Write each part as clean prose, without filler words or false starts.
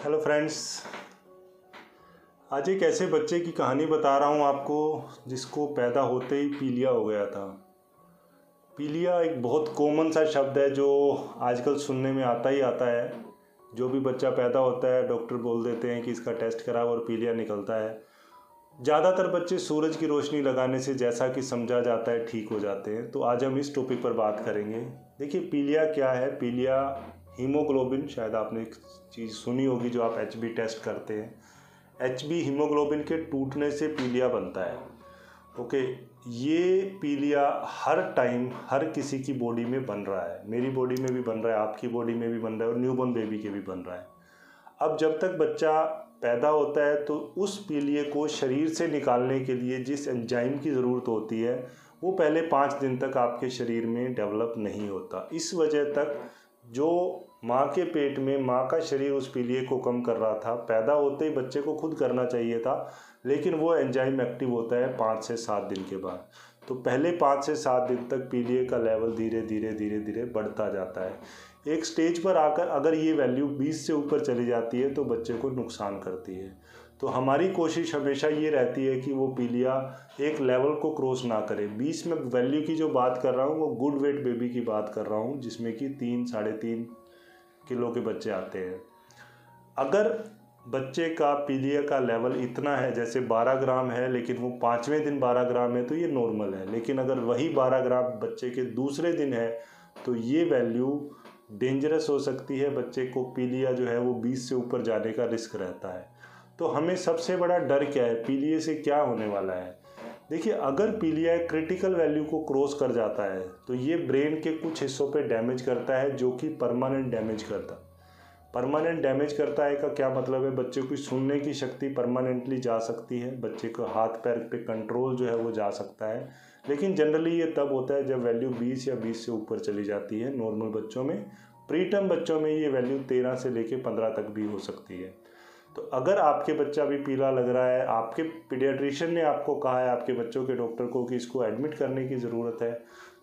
Hello friends, आज एक ऐसे बच्चे की कहानी बता रहा हूँ आपको जिसको पैदा होते ही पीलिया हो गया था। पीलिया एक बहुत कॉमन सा शब्द है जो आजकल सुनने में आता ही आता है। जो भी बच्चा पैदा होता है डॉक्टर बोल देते हैं कि इसका टेस्ट कराओ और पीलिया निकलता है। ज़्यादातर बच्चे सूरज की रोशनी लगाने से जैसा कि समझा जाता है ठीक हो जाते हैं। तो आज हम इस टॉपिक पर बात करेंगे। देखिए, पीलिया क्या है। पीलिया हीमोग्लोबिन, शायद आपने एक चीज़ सुनी होगी जो आप एचबी टेस्ट करते हैं। एचबी हीमोग्लोबिन के टूटने से पीलिया बनता है। ओके, ये पीलिया हर टाइम हर किसी की बॉडी में बन रहा है। मेरी बॉडी में भी बन रहा है, आपकी बॉडी में भी बन रहा है और न्यूबॉर्न बेबी के भी बन रहा है। अब जब तक बच्चा पैदा होता है तो उस पीलिए को शरीर से निकालने के लिए जिस एंजाइम की ज़रूरत होती है वो पहले 5 दिन तक आपके शरीर में डेवलप नहीं होता। इस वजह तक जो माँ के पेट में माँ का शरीर उस पीलिए को कम कर रहा था, पैदा होते ही बच्चे को खुद करना चाहिए था, लेकिन वो एंजाइम एक्टिव होता है 5 से 7 दिन के बाद। तो पहले 5 से 7 दिन तक पीलिए का लेवल धीरे धीरे बढ़ता जाता है। एक स्टेज पर आकर अगर ये वैल्यू 20 से ऊपर चली जाती है तो बच्चे को नुकसान करती है। तो हमारी कोशिश हमेशा ये रहती है कि वो पीलिया एक लेवल को क्रॉस ना करे। 20 में वैल्यू की जो बात कर रहा हूँ वो गुड वेट बेबी की बात कर रहा हूँ, जिसमें कि 3-3.5 किलो के बच्चे आते हैं। अगर बच्चे का पीलिया का लेवल इतना है, जैसे 12 ग्राम है लेकिन वो 5वें दिन 12 ग्राम है, तो ये नॉर्मल है। लेकिन अगर वही 12 ग्राम बच्चे के दूसरे दिन है तो ये वैल्यू डेंजरस हो सकती है। बच्चे को पीलिया जो है वो 20 से ऊपर जाने का रिस्क रहता है। तो हमें सबसे बड़ा डर क्या है, पीलिया से क्या होने वाला है। देखिए, अगर पीलिया क्रिटिकल वैल्यू को क्रॉस कर जाता है तो ये ब्रेन के कुछ हिस्सों पे डैमेज करता है, जो कि परमानेंट डैमेज करता है। परमानेंट डैमेज करता है का क्या मतलब है, बच्चे की सुनने की शक्ति परमानेंटली जा सकती है, बच्चे को हाथ पैर पे कंट्रोल जो है वो जा सकता है। लेकिन जनरली ये तब होता है जब वैल्यू 20 या 20 से ऊपर चली जाती है नॉर्मल बच्चों में। प्रीटर्म बच्चों में ये वैल्यू 13 से लेके 15 तक भी हो सकती है। तो अगर आपके बच्चा भी पीला लग रहा है, आपके पीडियाट्रिशियन ने आपको कहा है आपके बच्चों के डॉक्टर को कि इसको एडमिट करने की ज़रूरत है,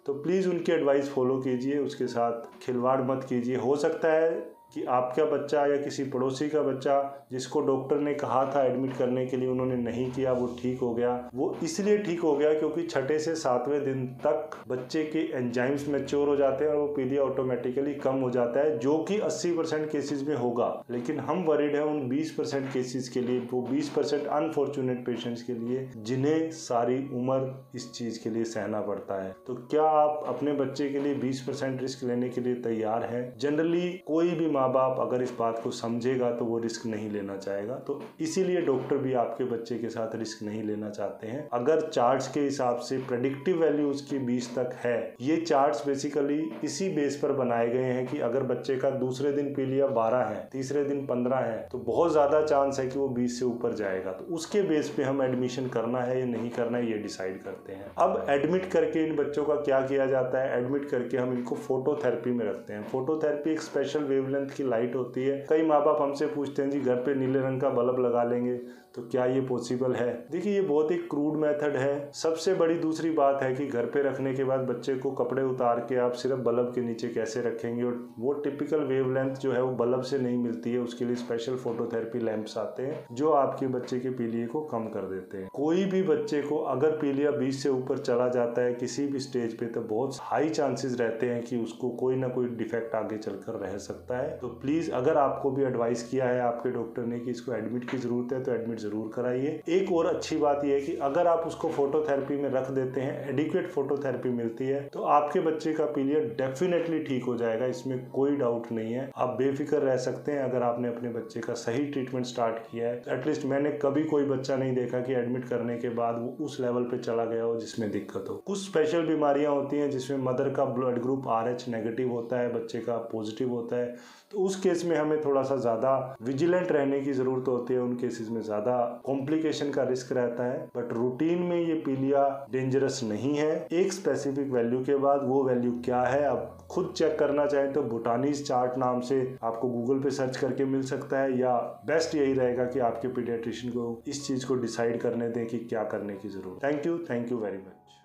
तो प्लीज़ उनकी एडवाइस फॉलो कीजिए, उसके साथ खिलवाड़ मत कीजिए। हो सकता है कि आपका बच्चा या किसी पड़ोसी का बच्चा जिसको डॉक्टर ने कहा था एडमिट करने के लिए, उन्होंने नहीं किया, वो ठीक हो गया। वो इसलिए ठीक हो गया क्योंकि 6 से 7वें दिन तक बच्चे के एंजाइम्स मैच्योर हो जाते हैं और वो पीलिया ऑटोमेटिकली कम हो जाता है, जो कि 80% केसेस में होगा। लेकिन हम वरीड हैं उन 20% केसेस के लिए, वो 20% अनफॉर्चुनेट पेशेंट्स के लिए जिन्हें सारी उम्र इस चीज़ के लिए सहना पड़ता है। तो क्या आप अपने बच्चे के लिए 20% रिस्क लेने के लिए तैयार हैं? जनरली कोई भी माँ बाप अगर इस बात को समझेगा तो वो रिस्क नहीं लेना चाहेगा। तो इसीलिए डॉक्टर भी आपके बच्चे के साथ रिस्क नहीं लेना चाहते हैं। अगर चार्ट्स के हिसाब से प्रेडिक्टिव वैल्यू उसकी 20 तक है, ये चार्ट्स बेसिकली इसी बेस पर बनाए गए हैं कि अगर बच्चे का दूसरे दिन पीलिया 12 है, तीसरे दिन 15 है, तो बहुत ज़्यादा चांस है कि वो 20 से ऊपर जाएगा। तो उसके बेस पे हम एडमिशन करना है या नहीं करना है ये डिसाइड करते हैं। अब एडमिट करके इन बच्चों का क्या किया जाता है, एडमिट करके हम इनको फोटोथेरेपी में रखते हैं। फोटोथेरेपी एक स्पेशल वेवलेंथ की लाइट होती है। कई माँ बाप हमसे पूछते हैं जी घर पे नीले रंग का बल्ब लगा लेंगे तो क्या ये पॉसिबल है। देखिए, ये बहुत ही क्रूड मेथड है। सबसे बड़ी दूसरी बात है कि घर पे रखने के बाद बच्चे को कपड़े उतार के आप सिर्फ बल्ब के नीचे कैसे रखेंगे, और वो टिपिकल वेवलेंथ जो है वो बल्ब से नहीं मिलती है। उसके लिए स्पेशल फोटोथेरेपी लैंप्स आते हैं जो आपके बच्चे के पीलिए को कम कर देते हैं। कोई भी बच्चे को अगर पीलिया 20 से ऊपर चला जाता है किसी भी स्टेज पे, तो बहुत हाई चांसेस रहते हैं कि उसको कोई ना कोई डिफेक्ट आगे चलकर रह सकता है। तो प्लीज़, अगर आपको भी एडवाइस किया है आपके डॉक्टर ने कि इसको एडमिट की ज़रूरत है तो एडमिट ज़रूर कराइए। एक और अच्छी बात यह है कि अगर आप उसको फोटोथेरेपी में रख देते हैं, एडिक्वेट फोटोथेरेपी मिलती है, तो आपके बच्चे का पीलिया डेफिनेटली ठीक हो जाएगा, इसमें कोई डाउट नहीं है। आप बेफिक्र रह सकते हैं अगर आपने अपने बच्चे का सही ट्रीटमेंट स्टार्ट किया है। एटलीस्ट मैंने कभी कोई बच्चा नहीं देखा कि एडमिट करने के बाद वो उस लेवल पे चला गया हो जिसमें दिक्कत हो। कुछ स्पेशल बीमारियां होती हैं जिसमें मदर का ब्लड ग्रुप RH नेगेटिव होता है, बच्चे का पॉजिटिव होता है, तो उस केस में हमें थोड़ा सा ज़्यादा विजिलेंट रहने की ज़रूरत होती है। उन केसेस में ज़्यादा कॉम्प्लिकेशन का रिस्क रहता है। बट रूटीन में ये पीलिया डेंजरस नहीं है। एक स्पेसिफिक वैल्यू के बाद वो वैल्यू क्या है आप खुद चेक करना चाहें तो बुटानीज चार्ट नाम से आपको गूगल पे सर्च करके मिल सकता है, या बेस्ट यही रहेगा कि आपके पीडियाट्रिशियन को इस चीज़ को डिसाइड करने दें कि क्या करने की ज़रूरत। Thank you very much.